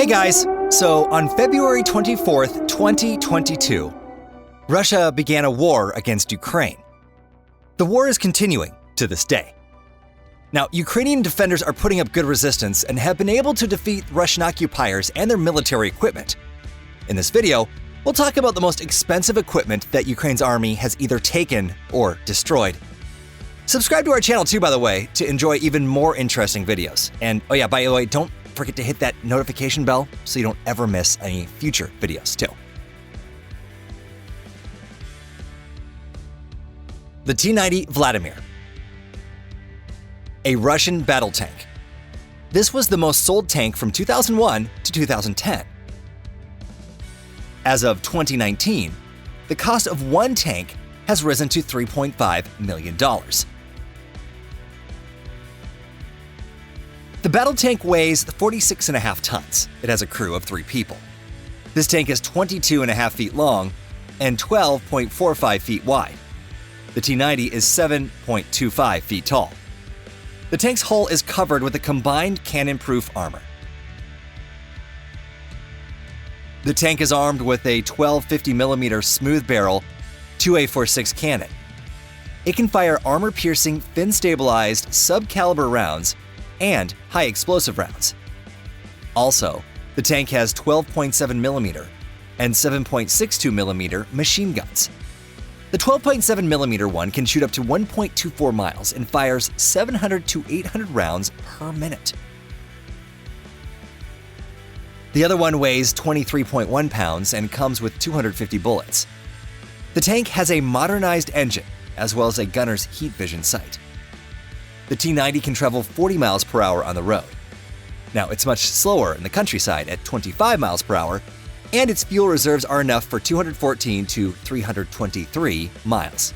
guys! So on February 24th, 2022, Russia began a war against Ukraine. The war is continuing to this day. Now, Ukrainian defenders are putting up good resistance and have been able to defeat Russian occupiers and their military equipment. In this video, we'll talk about the most expensive equipment that Ukraine's army has either taken or destroyed. Subscribe to our channel too, by the way, to enjoy even more interesting videos. And oh yeah, by the way, don't forget to hit that notification bell so you don't ever miss any future videos too. The T90 Vladimir, a Russian battle tank. This was the most sold tank from 2001 to 2010. As of 2019, the cost of one tank has risen to $3.5 million. The battle tank weighs 46.5 tons. It has a crew of 3 people. This tank is 22.5 feet long and 12.45 feet wide. The T90 is 7.25 feet tall. The tank's hull is covered with a combined cannon-proof armor. The tank is armed with a 1250mm smooth barrel 2A46 cannon. It can fire armor-piercing, fin-stabilized, sub-caliber rounds and high-explosive rounds. Also, the tank has 12.7mm and 7.62mm machine guns. The 12.7mm one can shoot up to 1.24 miles and fires 700 to 800 rounds per minute. The other one weighs 23.1 pounds and comes with 250 bullets. The tank has a modernized engine as well as a gunner's heat vision sight. The T90 can travel 40 miles per hour on the road. Now, it's much slower in the countryside at 25 miles per hour, and its fuel reserves are enough for 214 to 323 miles.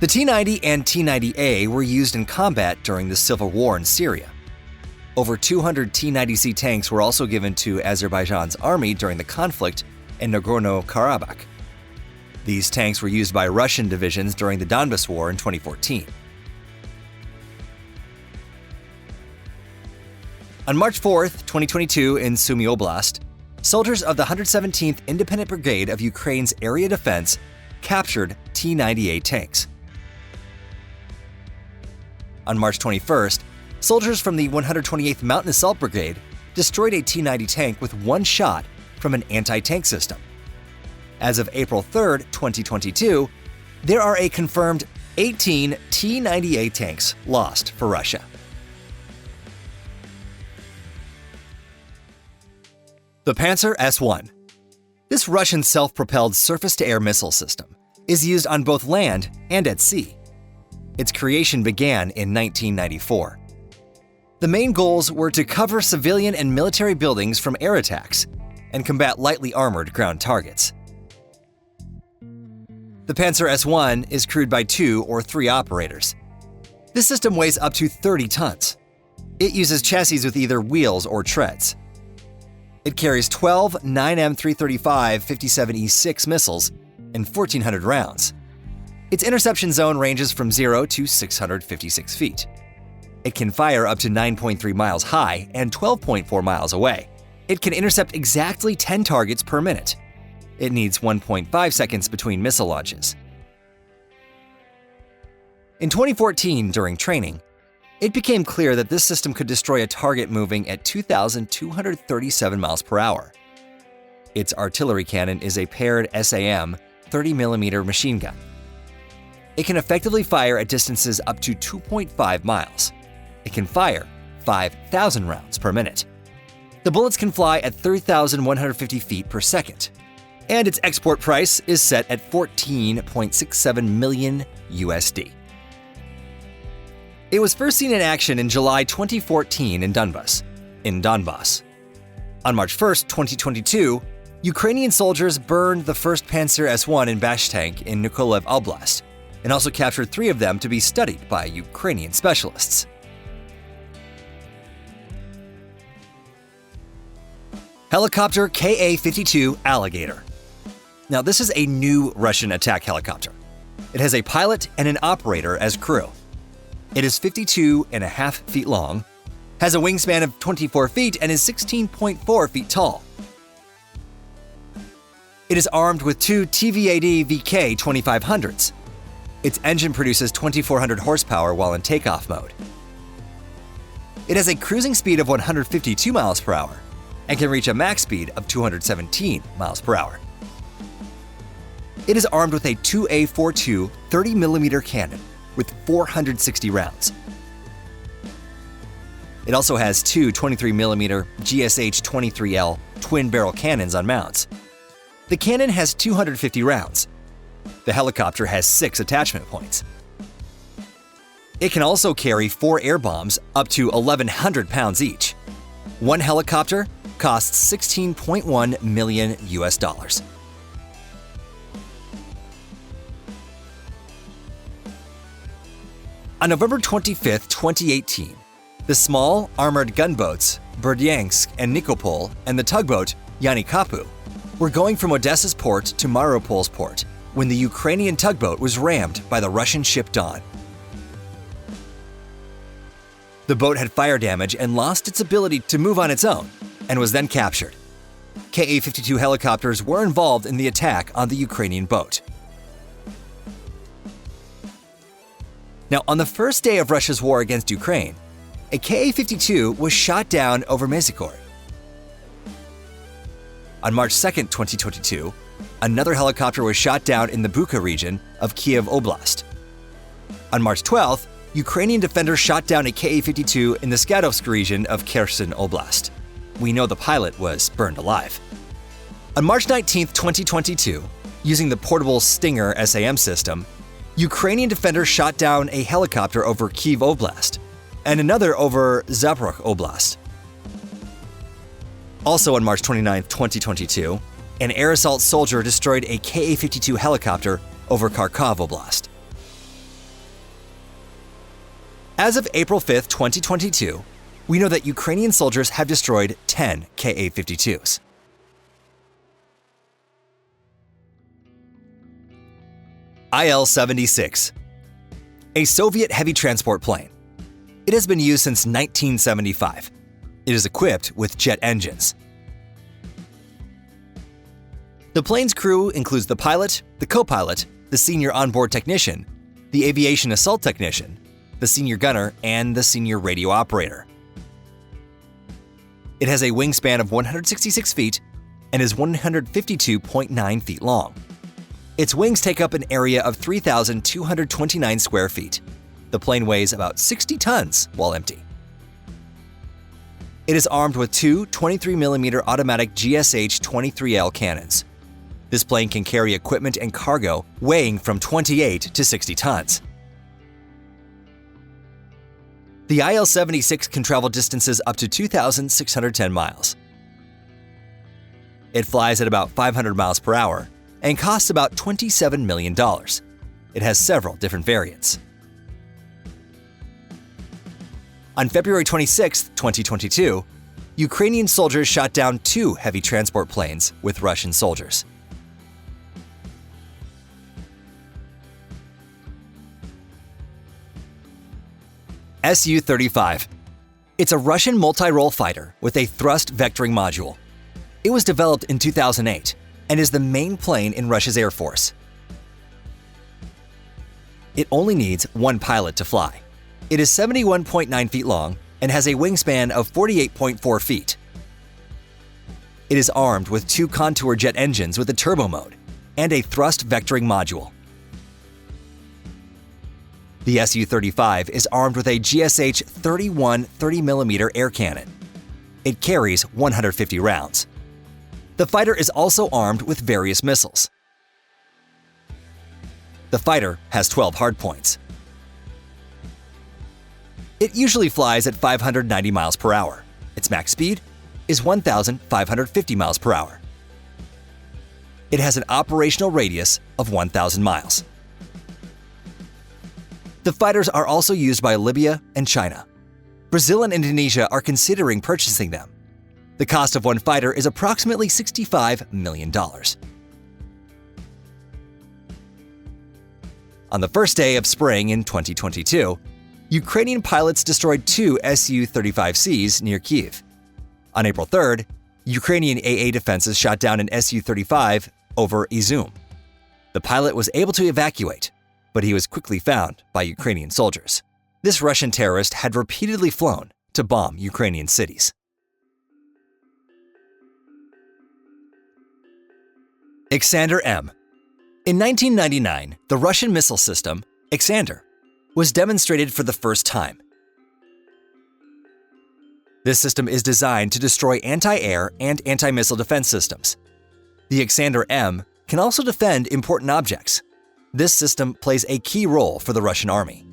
The T90 and T90A were used in combat during the civil war in Syria. Over 200 T90C tanks were also given to Azerbaijan's army during the conflict in Nagorno-Karabakh. These tanks were used by Russian divisions during the Donbas War in 2014. On March 4th, 2022, in Sumy Oblast, soldiers of the 117th Independent Brigade of Ukraine's Area Defense captured T-90A tanks. On March 21st, soldiers from the 128th Mountain Assault Brigade destroyed a T-90 tank with one shot from an anti-tank system. As of April 3rd, 2022, there are a confirmed 18 T-90A tanks lost for Russia. The Panzer S1. This Russian self-propelled surface-to-air missile system is used on both land and at sea. Its creation began in 1994. The main goals were to cover civilian and military buildings from air attacks and combat lightly armored ground targets. The Panzer S1 is crewed by 2 or 3 operators. This system weighs up to 30 tons. It uses chassis with either wheels or treads. It carries 12 9M335 57E6 missiles and 1,400 rounds. Its interception zone ranges from 0 to 656 feet. It can fire up to 9.3 miles high and 12.4 miles away. It can intercept exactly 10 targets per minute. It needs 1.5 seconds between missile launches. In 2014, during training, it became clear that this system could destroy a target moving at 2,237 miles per hour. Its artillery cannon is a paired SAM 30mm machine gun. It can effectively fire at distances up to 2.5 miles. It can fire 5,000 rounds per minute. The bullets can fly at 30,150 feet per second. And its export price is set at $14.67 million USD. It was first seen in action in July 2014 in Donbas. On March 1st, 2022, Ukrainian soldiers burned the first Panzer S1 in Bash tank in Mykolaiv Oblast and also captured 3 of them to be studied by Ukrainian specialists. Helicopter K52 Alligator. Now, this is a new Russian attack helicopter. It has a pilot and an operator as crew. It is 52.5 feet long, has a wingspan of 24 feet and is 16.4 feet tall. It is armed with two T90 VK 2500s. Its engine produces 2,400 horsepower while in takeoff mode. It has a cruising speed of 152 miles per hour and can reach a max speed of 217 miles per hour. It is armed with a 2A42 30mm cannon with 460 rounds. It also has two 23mm GSH-23L twin-barrel cannons on mounts. The cannon has 250 rounds. The helicopter has 6 attachment points. It can also carry 4 air bombs up to 1,100 pounds each. One helicopter costs $16.1 million. On November 25, 2018, the small, armored gunboats Berdyansk and Nikopol and the tugboat Yanikapu were going from Odessa's port to Mariupol's port when the Ukrainian tugboat was rammed by the Russian ship Dawn. The boat had fire damage and lost its ability to move on its own and was then captured. Ka-52 helicopters were involved in the attack on the Ukrainian boat. Now, on the first day of Russia's war against Ukraine, a Ka-52 was shot down over Mezyhor. On March 2, 2022, another helicopter was shot down in the Bucha region of Kiev Oblast. On March 12th, Ukrainian defenders shot down a Ka-52 in the Skadovsk region of Kherson Oblast. We know the pilot was burned alive. On March 19, 2022, using the portable Stinger SAM system, Ukrainian defenders shot down a helicopter over Kyiv Oblast and another over Zaporozhye Oblast. Also on March 29, 2022, an air assault soldier destroyed a Ka-52 helicopter over Kharkov Oblast. As of April 5, 2022, we know that Ukrainian soldiers have destroyed 10 Ka-52s. Il-76, a Soviet heavy transport plane. It has been used since 1975. It is equipped with jet engines. The plane's crew includes the pilot, the co-pilot, the senior onboard technician, the aviation assault technician, the senior gunner, and the senior radio operator. It has a wingspan of 166 feet and is 152.9 feet long. Its wings take up an area of 3,229 square feet. The plane weighs about 60 tons while empty. It is armed with two 23mm automatic GSH-23L cannons. This plane can carry equipment and cargo weighing from 28 to 60 tons. The Il-76 can travel distances up to 2,610 miles. It flies at about 500 miles per hour and costs about $27 million. It has several different variants. On February 26, 2022, Ukrainian soldiers shot down 2 heavy transport planes with Russian soldiers. Su-35. It's a Russian multi-role fighter with a thrust vectoring module. It was developed in 2008 and is the main plane in Russia's Air Force. It only needs one pilot to fly. It is 71.9 feet long and has a wingspan of 48.4 feet. It is armed with 2 Contour jet engines with a turbo mode and a thrust vectoring module. The Su-35 is armed with a GSH-31 30mm air cannon. It carries 150 rounds. The fighter is also armed with various missiles. The fighter has 12 hardpoints. It usually flies at 590 miles per hour. Its max speed is 1,550 miles per hour. It has an operational radius of 1,000 miles. The fighters are also used by Libya and China. Brazil and Indonesia are considering purchasing them. The cost of one fighter is approximately $65 million. On the first day of spring in 2022, Ukrainian pilots destroyed 2 Su-35Cs near Kyiv. On April 3rd, Ukrainian AA defenses shot down an Su-35 over Izum. The pilot was able to evacuate, but he was quickly found by Ukrainian soldiers. This Russian terrorist had repeatedly flown to bomb Ukrainian cities. Xander M. In 1999, the Russian missile system, Xander, was demonstrated for the first time. This system is designed to destroy anti-air and anti-missile defense systems. The Xander M can also defend important objects. This system plays a key role for the Russian army.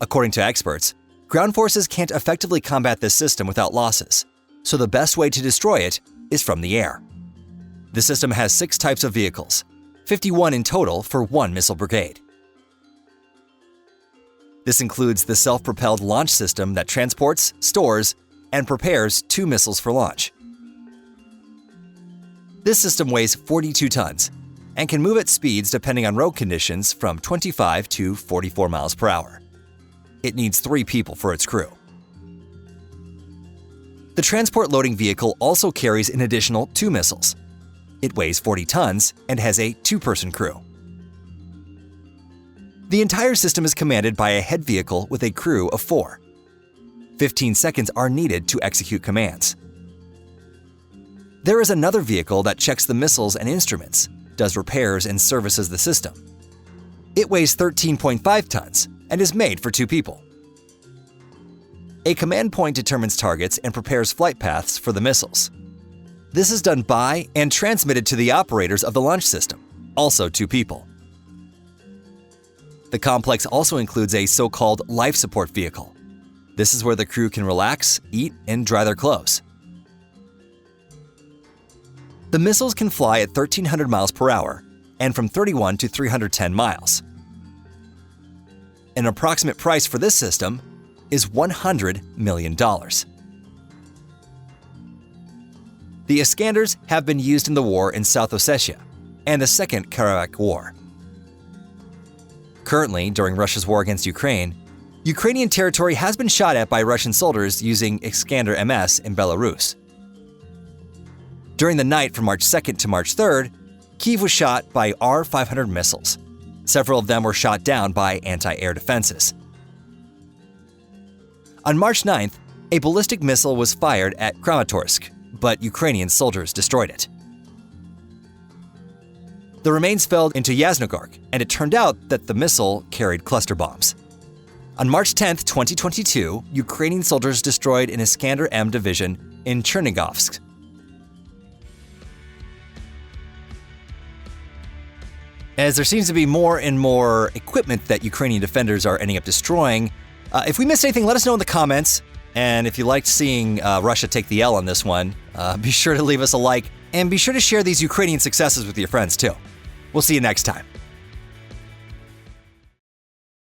According to experts, ground forces can't effectively combat this system without losses, so the best way to destroy it is from the air. The system has 6 types of vehicles, 51 in total for one missile brigade. This includes the self-propelled launch system that transports, stores, and prepares 2 missiles for launch. This system weighs 42 tons and can move at speeds depending on road conditions from 25 to 44 miles per hour. It needs 3 people for its crew. The transport loading vehicle also carries an additional 2 missiles. It weighs 40 tons and has a 2-person crew. The entire system is commanded by a head vehicle with a crew of 4. 15 seconds are needed to execute commands. There is another vehicle that checks the missiles and instruments, does repairs, and services the system. It weighs 13.5 tons and is made for 2 people. A command point determines targets and prepares flight paths for the missiles. This is done by and transmitted to the operators of the launch system, also 2 people. The complex also includes a so-called life support vehicle. This is where the crew can relax, eat, and dry their clothes. The missiles can fly at 1,300 miles per hour and from 31 to 310 miles. An approximate price for this system is $100 million. The Iskanders have been used in the war in South Ossetia and the Second Karabakh War. Currently, during Russia's war against Ukraine, Ukrainian territory has been shot at by Russian soldiers using Xander MS in Belarus. During the night from March 2nd to March 3rd, Kyiv was shot by R-500 missiles. Several of them were shot down by anti-air defenses. On March 9th, a ballistic missile was fired at Kramatorsk, but Ukrainian soldiers destroyed it. The remains fell into Yasnogorsk, and it turned out that the missile carried cluster bombs. On March 10, 2022, Ukrainian soldiers destroyed an Xander M division in Chernigovsk. As there seems to be more and more equipment that Ukrainian defenders are ending up destroying, if we missed anything, let us know in the comments. And if you liked seeing Russia take the L on this one, be sure to leave us a like and be sure to share these Ukrainian successes with your friends too. We'll see you next time.